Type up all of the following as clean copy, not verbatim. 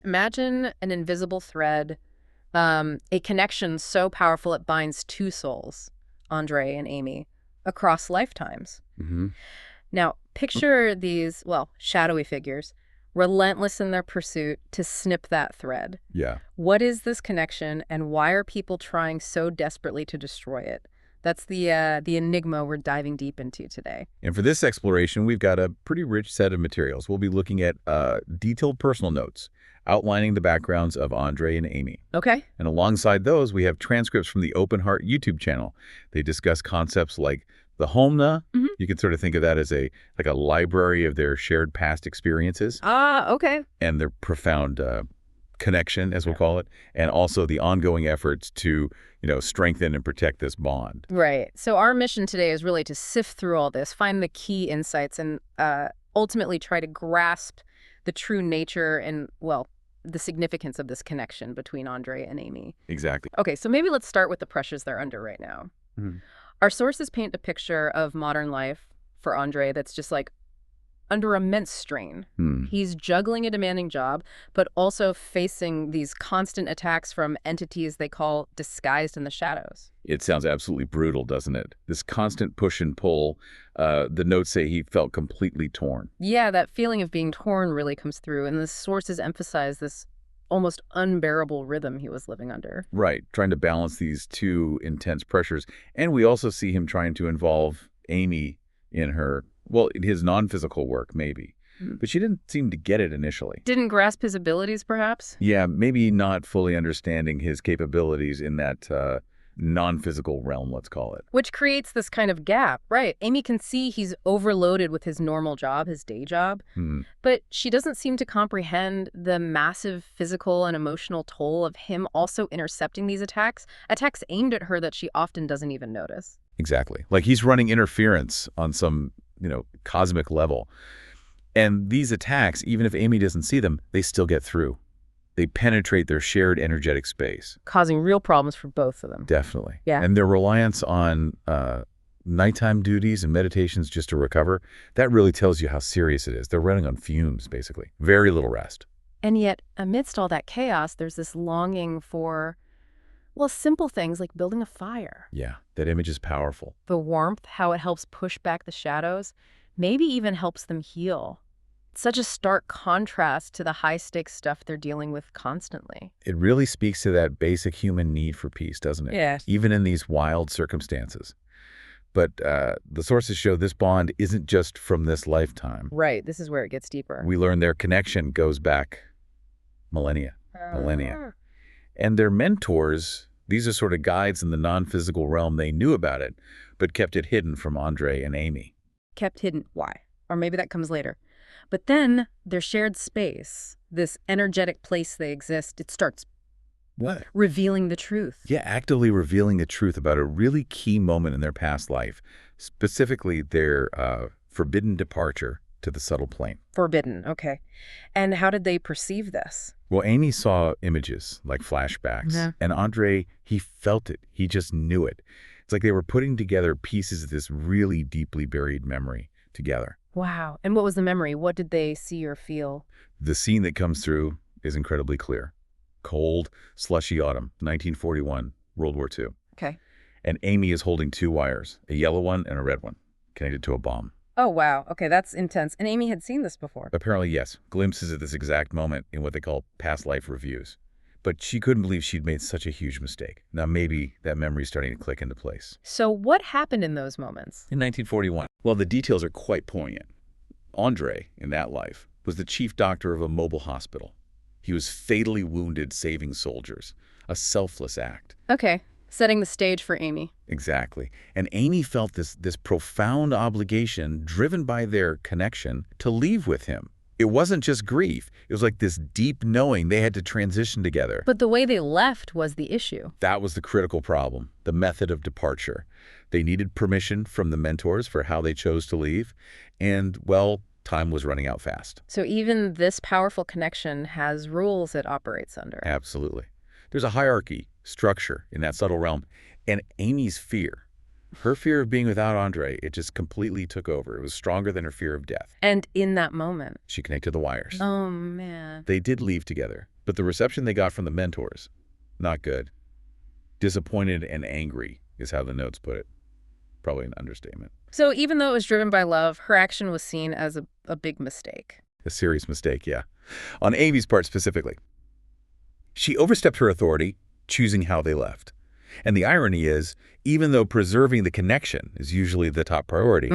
Imagine an invisible thread, a connection so powerful it binds two souls, Andrei and Amy, across lifetimes. Hmm. Now, picture these, well, shadowy figures, relentless in their pursuit to snip that thread. Yeah. What is this connection, and why are people trying so desperately to destroy it? That's the enigma we're diving deep into today. And for this exploration, we've got a pretty rich set of materials. We'll be looking at detailed personal notes outlining the backgrounds of Andrei and Amy. Okay. And alongside those, we have transcripts from the OpenHeart YouTube channel. They discuss concepts like the Homna. Hmm. You can sort of think of that as a library of their shared past experiences Ah, okay. and their profound connection, as we'll call it, and also the ongoing efforts to, strengthen and protect this bond. Right. So our mission today is really to sift through all this, find the key insights, and ultimately try to grasp the true nature and, well, the significance of this connection between Andrei and Amy. Exactly. Okay, so maybe let's start with the pressures they're under right now. Mhm. Our sources paint a picture of modern life for Andrei that's just like under immense strain. Hmm. He's juggling a demanding job, but also facing these constant attacks from entities they call disguised in the shadows. It sounds absolutely brutal, doesn't it? This constant push and pull. The notes say he felt completely torn. Yeah, that feeling of being torn really comes through, and the sources emphasize this almost unbearable rhythm he was living under. Right, trying to balance these two intense pressures. And we also see him trying to involve Amy in in his non-physical work, maybe. Hmm. But she didn't seem to get it initially. Didn't grasp his abilities, perhaps? Yeah, maybe not fully understanding his capabilities in that non-physical realm, let's call it. Which creates this kind of gap, right? Amy can see he's overloaded with his normal job, his day job, Hmm. but she doesn't seem to comprehend the massive physical and emotional toll of him also intercepting these attacks aimed at her that she often doesn't even notice. Exactly. Like he's running interference on some, cosmic level. And these attacks, even if Amy doesn't see them, they still get through. They penetrate their shared energetic space. Causing real problems for both of them. Definitely. Yeah. And their reliance on nighttime duties and meditations just to recover, that really tells you how serious it is. They're running on fumes, basically. Very little rest. And yet, amidst all that chaos, there's this longing for, well, simple things like building a fire. Yeah, that image is powerful. The warmth, how it helps push back the shadows, maybe even helps them heal. Such a stark contrast to the high-stakes stuff they're dealing with constantly. It really speaks to that basic human need for peace, doesn't it? Yes. Even in these wild circumstances. But the sources show this bond isn't just from this lifetime. Right, this is where it gets deeper. We learn their connection goes back millennia. And their mentors, these are sort of guides in the non-physical realm. They knew about it, but kept it hidden from Andrei and Amy. Kept hidden. Why? Or maybe that comes later. But then their shared space, this energetic place they exist, it starts What? revealing the truth. Yeah, actively revealing the truth about a really key moment in their past life, specifically their forbidden departure to the subtle plane. Forbidden, okay. And how did they perceive this? Well, Amy saw images like flashbacks, Yeah. and Andrei, he felt it. He just knew it. It's like they were putting together pieces of this really deeply buried memory together. Wow. And what was the memory? What did they see or feel? The scene that comes through is incredibly clear. Cold, slushy autumn, 1941, World War II. Okay. And Amy is holding two wires, a yellow one and a red one, connected to a bomb. Oh, wow. Okay, that's intense. And Amy had seen this before. Apparently, yes, glimpses of this exact moment in what they call past life reviews. But she couldn't believe she'd made such a huge mistake. Now maybe that memory's starting to click into place. So what happened in those moments? In 1941, well, the details are quite poignant. Andrei, in that life, was the chief doctor of a mobile hospital. He was fatally wounded saving soldiers, a selfless act. Okay, setting the stage for Amy. Exactly. And Amy felt this profound obligation driven by their connection to leave with him. It wasn't just grief. It was like this deep knowing they had to transition together. But the way they left was the issue. That was the critical problem, the method of departure. They needed permission from the mentors for how they chose to leave. And, well, time was running out fast. So even this powerful connection has rules it operates under. Absolutely. There's a hierarchy, structure in that subtle realm. And Amy's fear, her fear of being without Andrei, it just completely took over. It was stronger than her fear of death. And in that moment. She connected the wires. Oh, man. They did leave together, But the reception they got from the mentors, not good. Disappointed and angry is how the notes put it. Probably an understatement. So even though it was driven by love, her action was seen as a big mistake. A serious mistake, yeah. On Amy's part specifically. She overstepped her authority, choosing how they left. And the irony is, even though preserving the connection is usually the top priority,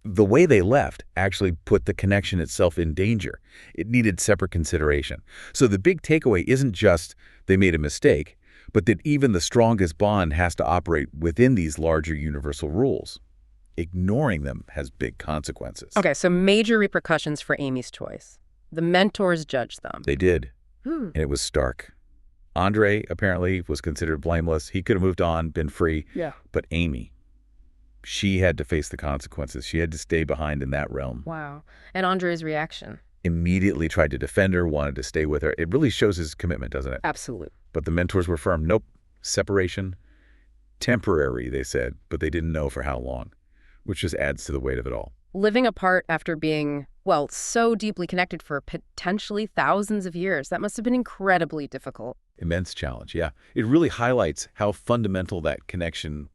the way they left actually put the connection itself in danger. It needed separate consideration. So the big takeaway isn't just they made a mistake, but that even the strongest bond has to operate within these larger universal rules. Ignoring them has big consequences. Okay, so major repercussions for Amy's choice. The mentors judged them. They did, and it was stark. Andrei, apparently, was considered blameless. He could have moved on, been free. Yeah. But Amy, she had to face the consequences. She had to stay behind in that realm. Wow. And Andrei's reaction? Immediately tried to defend her, wanted to stay with her. It really shows his commitment, doesn't it? Absolutely. But the mentors were firm. Nope. Separation. Temporary, they said, but they didn't know for how long, which just adds to the weight of it all. Living apart after being, well, so deeply connected for potentially thousands of years, that must have been incredibly difficult. Immense challenge, yeah. It really highlights how fundamental that connection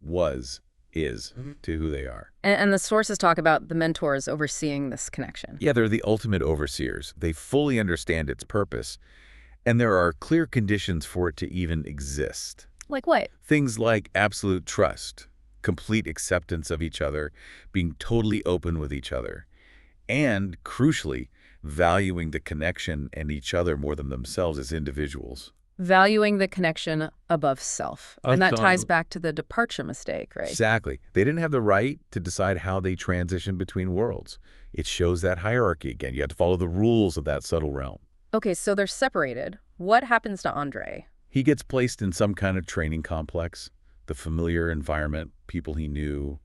is to who they are. And the sources talk about the mentors overseeing this connection. Yeah, they're the ultimate overseers. They fully understand its purpose, and there are clear conditions for it to even exist. Like what? Things like absolute trust, complete acceptance of each other, being totally open with each other, and, crucially, valuing the connection and each other more than themselves as individuals. Valuing the connection above self. And that ties back to the departure mistake, right? Exactly. They didn't have the right to decide how they transition between worlds. It shows that hierarchy again. You have to follow the rules of that subtle realm. Okay, so they're separated. What happens to Andrei? He gets placed in some kind of training complex, the familiar environment, people he knew.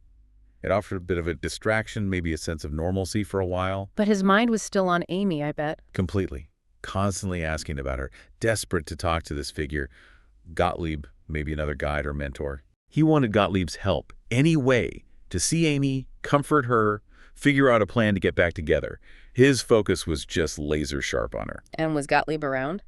It offered a bit of a distraction, maybe a sense of normalcy for a while. But his mind was still on Amy, I bet. Completely. Constantly asking about her, desperate to talk to this figure. Gottlieb, maybe another guide or mentor. He wanted Gottlieb's help, any way, to see Amy, comfort her, figure out a plan to get back together. His focus was just laser sharp on her. And was Gottlieb around?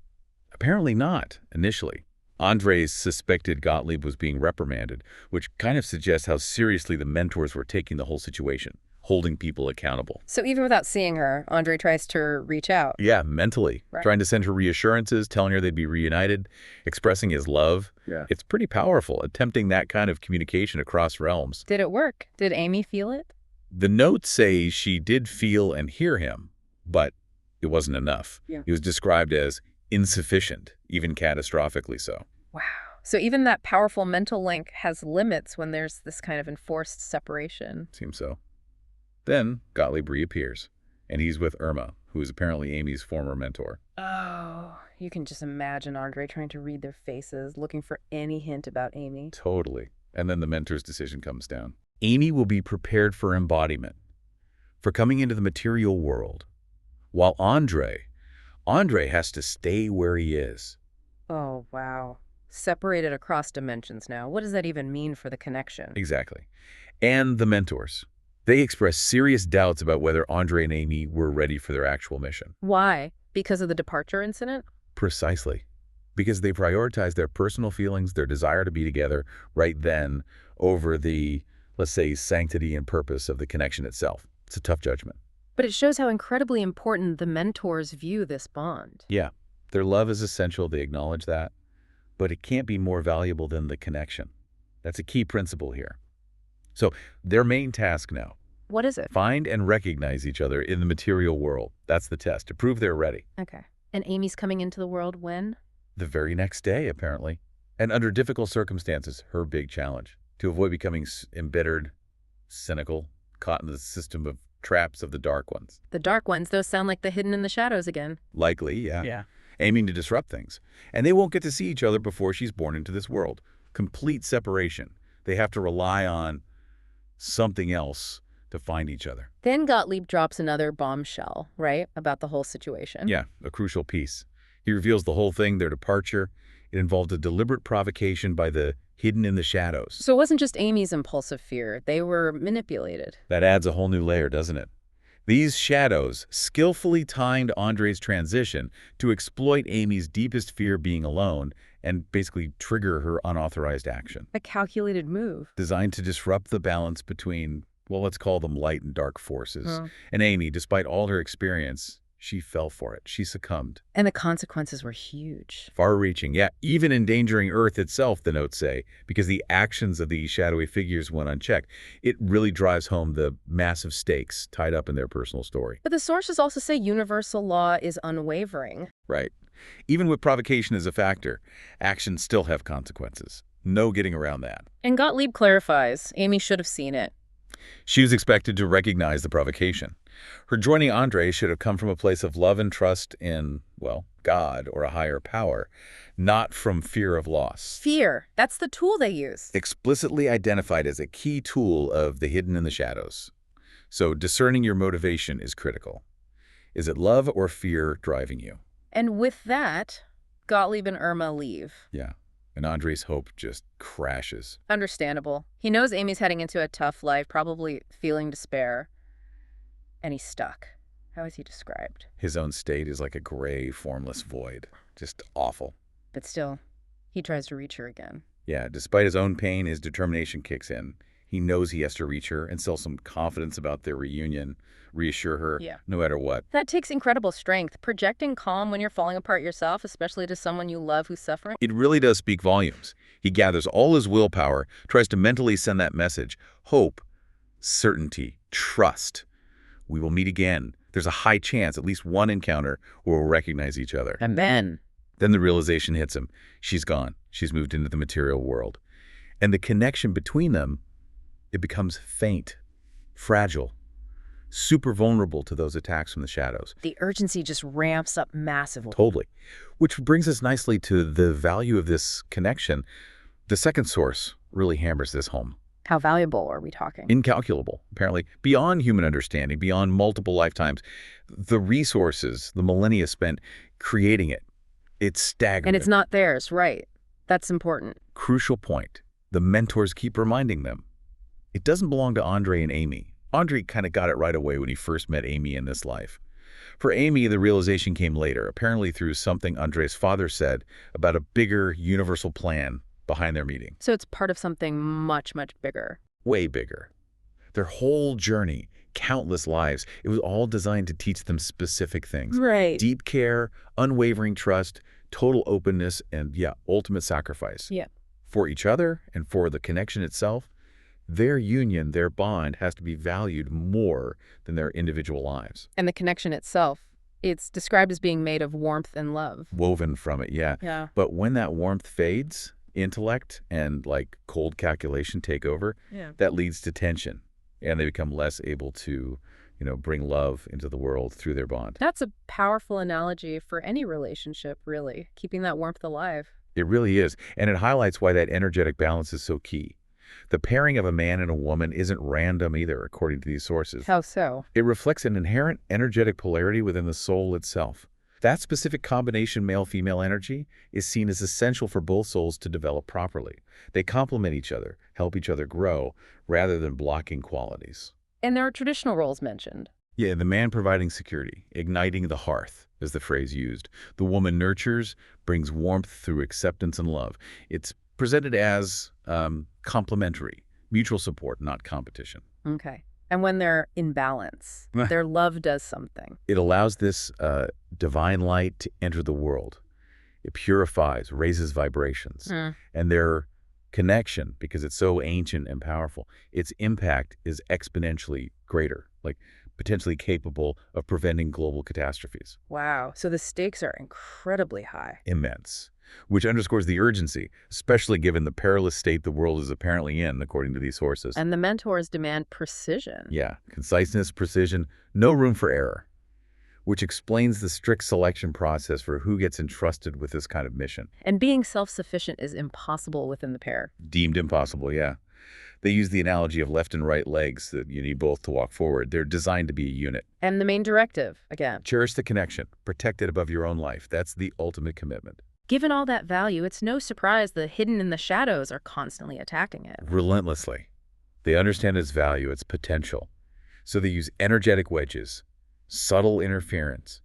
Apparently not, initially. Andrei suspected Gottlieb was being reprimanded, which kind of suggests how seriously the mentors were taking the whole situation, holding people accountable. So even without seeing her, Andrei tries to reach out. Yeah, mentally. Right. Trying to send her reassurances, telling her they'd be reunited, expressing his love. Yeah. It's pretty powerful, attempting that kind of communication across realms. Did it work? Did Amy feel it? The notes say she did feel and hear him, but it wasn't enough. Yeah. He was described as insufficient, even catastrophically so. Wow. So even that powerful mental link has limits when there's this kind of enforced separation. Seems so. Then Gottlieb reappears, and he's with Irma, who is apparently Amy's former mentor. Oh, you can just imagine Andrei trying to read their faces, looking for any hint about Amy. Totally. And then the mentor's decision comes down. Amy will be prepared for embodiment, for coming into the material world, while Andrei has to stay where he is. Oh, wow. Separated across dimensions now. What does that even mean for the connection? Exactly. And the mentors. They express serious doubts about whether Andrei and Amy were ready for their actual mission. Why? Because of the departure incident? Precisely. Because they prioritized their personal feelings, their desire to be together right then over the, let's say, sanctity and purpose of the connection itself. It's a tough judgment. But it shows how incredibly important the mentors view this bond. Yeah. Their love is essential. They acknowledge that. But it can't be more valuable than the connection. That's a key principle here. So their main task now. What is it? Find and recognize each other in the material world. That's the test, to prove they're ready. Okay. And Amy's coming into the world when? The very next day, apparently. And under difficult circumstances, her big challenge. To avoid becoming embittered, cynical, caught in the system of traps of the dark ones. The dark ones, those sound like the hidden in the shadows again. Likely, yeah. Yeah. Aiming to disrupt things. And they won't get to see each other before she's born into this world. Complete separation. They have to rely on something else to find each other. Then Gottlieb drops another bombshell, right, about the whole situation. Yeah, a crucial piece. He reveals the whole thing, their departure. It involved a deliberate provocation by the hidden in the shadows. So it wasn't just Amy's impulsive fear. They were manipulated. That adds a whole new layer, doesn't it? These shadows skillfully timed Andrei's transition to exploit Amy's deepest fear, being alone, and basically trigger her unauthorized action, A calculated move. designed to disrupt the balance between, well, let's call them light and dark forces. Huh. And Amy, despite all her experience, she fell for it. She succumbed. And the consequences were huge. Far-reaching, yeah, even endangering Earth itself, the notes say, because the actions of these shadowy figures went unchecked. It really drives home the massive stakes tied up in their personal story. But the sources also say universal law is unwavering. Right. Even with provocation as a factor, actions still have consequences. No getting around that. And Gottlieb clarifies, Amy should have seen it. She was expected to recognize the provocation. Her joining Andrei should have come from a place of love and trust in, well, God or a higher power, not from fear of loss. Fear. That's the tool they use. Explicitly identified as a key tool of the hidden in the shadows. So discerning your motivation is critical. Is it love or fear driving you? And with that, Gottlieb and Irma leave. Yeah. And Andrei's hope just crashes. Understandable. He knows Amy's heading into a tough life, probably feeling despair. And he's stuck. How is he described? His own state is like a gray, formless void. Just awful. But still, he tries to reach her again. Yeah, despite his own pain, his determination kicks in. He knows he has to reach her, instill some confidence about their reunion, reassure her, Yeah. no matter what. That takes incredible strength. Projecting calm when you're falling apart yourself, especially to someone you love who's suffering. It really does speak volumes. He gathers all his willpower, tries to mentally send that message. Hope, certainty, trust. We will meet again. There's a high chance, at least one encounter, where we'll recognize each other. And then the realization hits him. She's gone. She's moved into the material world. And the connection between them, it becomes faint, fragile, super vulnerable to those attacks from the shadows. the urgency just ramps up massively. Totally. Which brings us nicely to the value of this connection. The second source really hammers this home. How valuable are we talking? Incalculable, apparently, beyond human understanding, beyond multiple lifetimes. The resources the millennia spent creating it, it's staggering. And it's not theirs, right? That's important. Crucial point. The mentors keep reminding them. It doesn't belong to Andrei and Amy. Andrei kind of got it right away when he first met Amy in this life. For Amy, the realization came later, apparently through something Andrei's father said about a bigger universal plan behind their meeting. So it's part of something much, much bigger. Way bigger. Their whole journey, countless lives, it was all designed to teach them specific things. Right. Deep care, unwavering trust, total openness, and ultimate sacrifice. Yeah. For each other and for the connection itself, their union, their bond has to be valued more than their individual lives. And the connection itself, it's described as being made of warmth and love. Woven from it, yeah. Yeah. But when that warmth fades, intellect and cold calculation take over, Yeah. that leads to tension. And they become less able to, bring love into the world through their bond. That's a powerful analogy for any relationship, really, keeping that warmth alive. It really is. And it highlights why that energetic balance is so key. The pairing of a man and a woman isn't random either, according to these sources. How so? It reflects an inherent energetic polarity within the soul itself. That specific combination male-female energy is seen as essential for both souls to develop properly. They complement each other, help each other grow, rather than blocking qualities. And there are traditional roles mentioned. Yeah, the man providing security, igniting the hearth, is the phrase used. The woman nurtures, brings warmth through acceptance and love. It's presented as complementary, mutual support, not competition. Okay. And when they're in balance, their love does something. It allows this divine light to enter the world. It purifies, raises vibrations. And their connection, because it's so ancient and powerful, its impact is exponentially greater, potentially capable of preventing global catastrophes. Wow. So the stakes are incredibly high. Immense. Which underscores the urgency, especially given the perilous state the world is apparently in, according to these sources. And the mentors demand precision. Yeah, conciseness, precision, no room for error, which explains the strict selection process for who gets entrusted with this kind of mission. And being self-sufficient is impossible within the pair. Deemed impossible, yeah. They use the analogy of left and right legs, that you need both to walk forward. They're designed to be a unit. And the main directive, again. Cherish the connection. Protect it above your own life. That's the ultimate commitment. Given all that value, it's no surprise the hidden in the shadows are constantly attacking it. Relentlessly. They understand its value, its potential. So they use energetic wedges, subtle interference,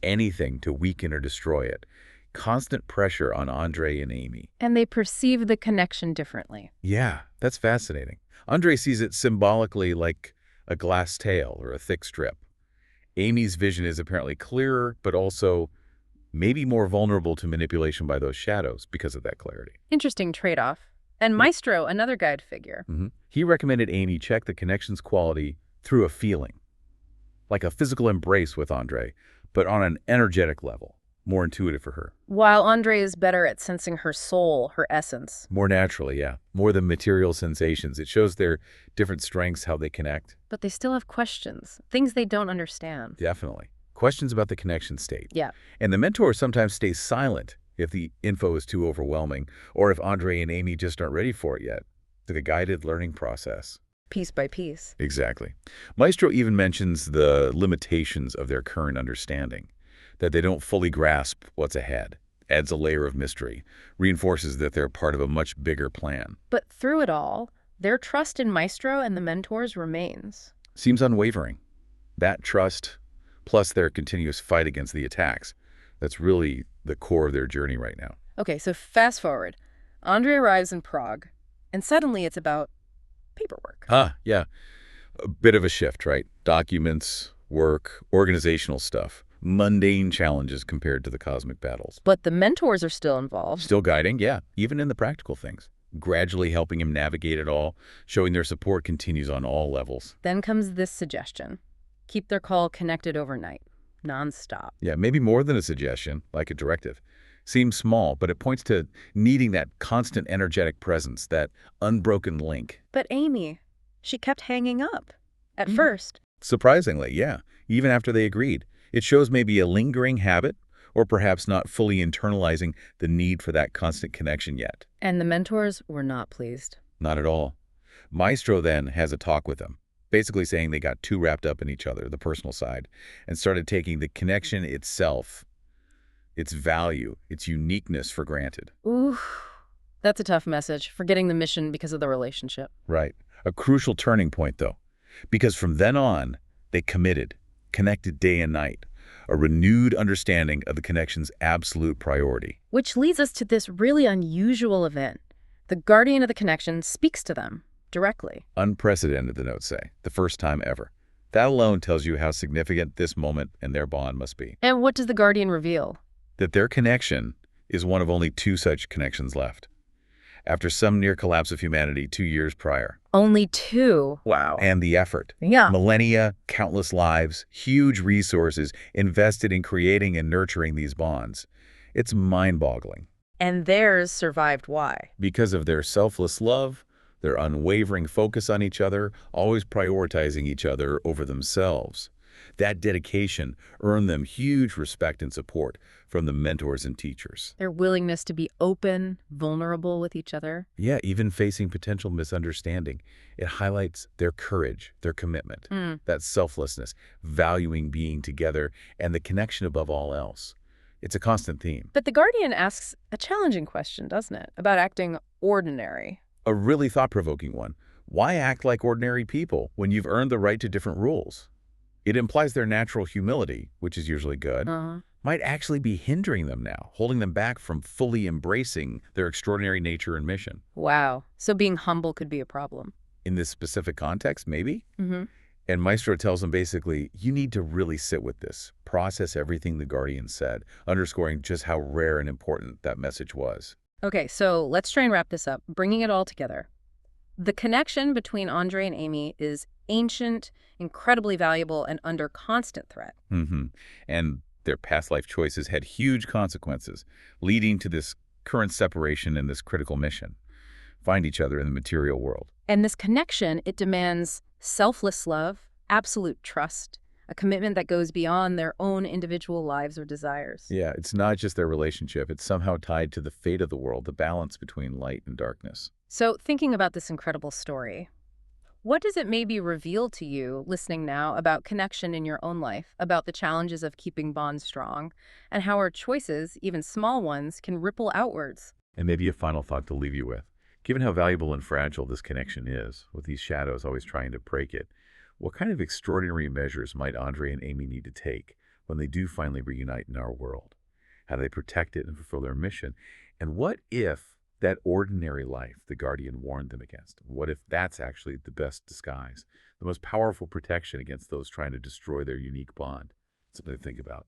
anything to weaken or destroy it. Constant pressure on Andrei and Amy. And they perceive the connection differently. Yeah, that's fascinating. Andrei sees it symbolically like a glass tail or a thick strip. Amy's vision is apparently clearer, but also maybe more vulnerable to manipulation by those shadows because of that clarity. Interesting trade-off. And Maestro, another guide figure. He recommended Amy check the connection's quality through a feeling, like a physical embrace with Andrei, but on an energetic level, more intuitive for her. While Andrei is better at sensing her soul, her essence. More naturally, yeah. More than material sensations. It shows their different strengths, how they connect. But they still have questions, things they don't understand. Definitely. Questions about the connection state. Yeah. And the mentor sometimes stays silent if the info is too overwhelming, or if Andrei and Amy just aren't ready for it yet. The guided learning process. Piece by piece. Exactly. Maestro even mentions the limitations of their current understanding, that they don't fully grasp what's ahead, adds a layer of mystery, reinforces that they're part of a much bigger plan. But through it all, their trust in Maestro and the mentors remains. Seems unwavering. That trust, plus their continuous fight against the attacks, that's really the core of their journey right now. Okay, so fast forward. Andrei arrives in Prague, and suddenly it's about paperwork. Yeah. A bit of a shift, right? Documents, work, organizational stuff. Mundane challenges compared to the cosmic battles. But the mentors are still involved. Still guiding, yeah, even in the practical things. Gradually helping him navigate it all, showing their support continues on all levels. Then comes this suggestion. Keep their call connected overnight, nonstop. Yeah, maybe more than a suggestion, like a directive. Seems small, but it points to needing that constant energetic presence, that unbroken link. But Amy, she kept hanging up. At first. Surprisingly, yeah, even after they agreed. It shows maybe a lingering habit, or perhaps not fully internalizing the need for that constant connection yet. And the mentors were not pleased. Not at all. Maestro then has a talk with them, basically saying they got too wrapped up in each other, the personal side, and started taking the connection itself, its value, its uniqueness for granted. Ooh, that's a tough message, forgetting the mission because of the relationship. Right. A crucial turning point, though, because from then on, they committed, connected day and night, a renewed understanding of the connection's absolute priority. Which leads us to this really unusual event. The guardian of the connection speaks to them directly. Unprecedented, the notes say, the first time ever. That alone tells you how significant this moment and their bond must be. And what does the guardian reveal? That their connection is one of only two such connections left, after some near collapse of humanity 2 years prior. Only two. Wow. And the effort. Yeah. Millennia, countless lives, huge resources invested in creating and nurturing these bonds. It's mind-boggling. And theirs survived why? Because of their selfless love, their unwavering focus on each other, always prioritizing each other over themselves. That dedication earned them huge respect and support from the mentors and teachers. Their willingness to be open, vulnerable with each other. Yeah, even facing potential misunderstanding. It highlights their courage, their commitment, that selflessness, valuing being together, and the connection above all else. It's a constant theme. But the guardian asks a challenging question, doesn't it? About acting ordinary. A really thought-provoking one. Why act like ordinary people when you've earned the right to different rules? It implies their natural humility, which is usually good, might actually be hindering them now, holding them back from fully embracing their extraordinary nature and mission. Wow. So being humble could be a problem. In this specific context, maybe? And Maestro tells them basically, you need to really sit with this, process everything the guardian said, underscoring just how rare and important that message was. Okay, so let's try and wrap this up, bringing it all together. The connection between Andrei and Amy is ancient, incredibly valuable, and under constant threat. And their past life choices had huge consequences, leading to this current separation and this critical mission. Find each other in the material world. And this connection, it demands selfless love, absolute trust, a commitment that goes beyond their own individual lives or desires. Yeah, it's not just their relationship. It's somehow tied to the fate of the world, the balance between light and darkness. So thinking about this incredible story, what does it maybe reveal to you, listening now, about connection in your own life, about the challenges of keeping bonds strong, and how our choices, even small ones, can ripple outwards? And maybe a final thought to leave you with. Given how valuable and fragile this connection is, with these shadows always trying to break it, What kind of extraordinary measures might Andrei and Amy need to take when they do finally reunite in our world? How do they protect it and fulfill their mission? And what if that ordinary life the Guardian warned them against? What if that's actually the best disguise, the most powerful protection against those trying to destroy their unique bond? Something to think about.